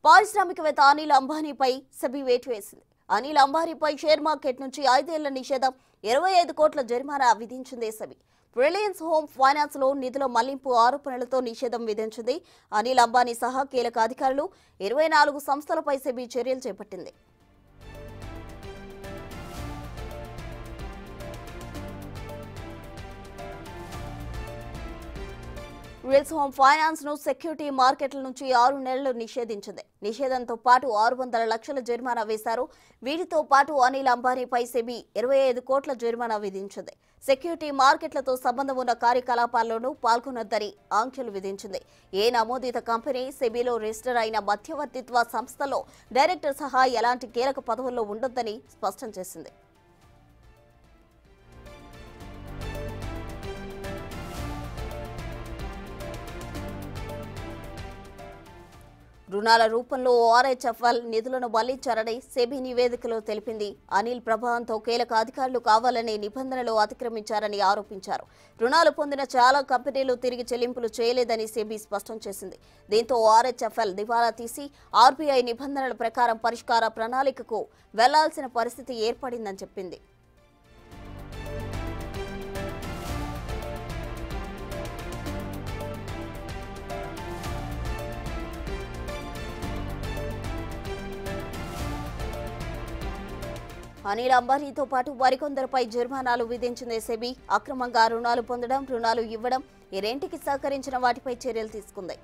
పారిశ్రామికవేత్త అనిల్ అంబానీపై సెబీ వేటు వేసింది. అనిల్ అంబానీపై షేర్ మార్కెట్ నుంచి 5 ఏళ్ల నిషేధం, 25 కోట్ల జరిమానా విధించింది సెబీ. రిలయన్స్ హోమ్ ఫైనాన్స్ లో నిధుల మళ్లింపు ఆరోపణలతో నిషేధం విధించింది. అనిల్ అంబానీ సహా కీలక అధికారులు 24 సంస్థలపై సెబీ చర్యలు చేపట్టింది. రిలయన్స్ హోమ్ ఫైనాన్స్ ను సెక్యూరిటీ మార్కెట్ల నుంచి 6 నెలలు నిషేధించింది. నిషేధంతో పాటు 600 లక్షల జరిమానా వేశారు. వీటితో పాటు అనిల్ అంబానీపై సెబీ 25 కోట్ల జరిమానా విధించింది. సెక్యూరిటీ మార్కెట్లతో సంబంధం ఉన్న కార్యకలాపాల్లోనూ పాల్గొనొద్దని ఆంక్షలు విధించింది. ఏ నమోదిత కంపెనీ సెబీలో రిజిస్టర్ అయిన మధ్యవర్తిత్వ సంస్థలో డైరెక్టర్ సహా ఎలాంటి కీలక పదవుల్లో ఉండొద్దని స్పష్టం చేసింది. రుణాల రూపంలో ఆర్హెచ్ఎఫ్ఎల్ నిధులను మళ్లించారని సెబీ నివేదికలో తెలిపింది. అనిల్ ప్రభావంతో కీలక అధికారులు కావాలనే నిబంధనలు అతిక్రమించారని ఆరోపించారు. రుణాలు పొందిన చాలా కంపెనీలు తిరిగి చెల్లింపులు చేయలేదని సెబీ స్పష్టం చేసింది. దీంతో ఆర్హెచ్ఎఫ్ఎల్ దివాలా తీసి ఆర్బీఐ నిబంధనల ప్రకారం పరిష్కార ప్రణాళికకు వెళ్లాల్సిన పరిస్థితి ఏర్పడిందని చెప్పింది. అనిల్ అంబానీతో పాటు మరికొందరిపై జరిమానాలు విధించింది సెబీ. అక్రమంగా రుణాలు పొందడం, రుణాలు ఇవ్వడం, ఈ రెంటికి సహకరించిన వాటిపై చర్యలు తీసుకుంది.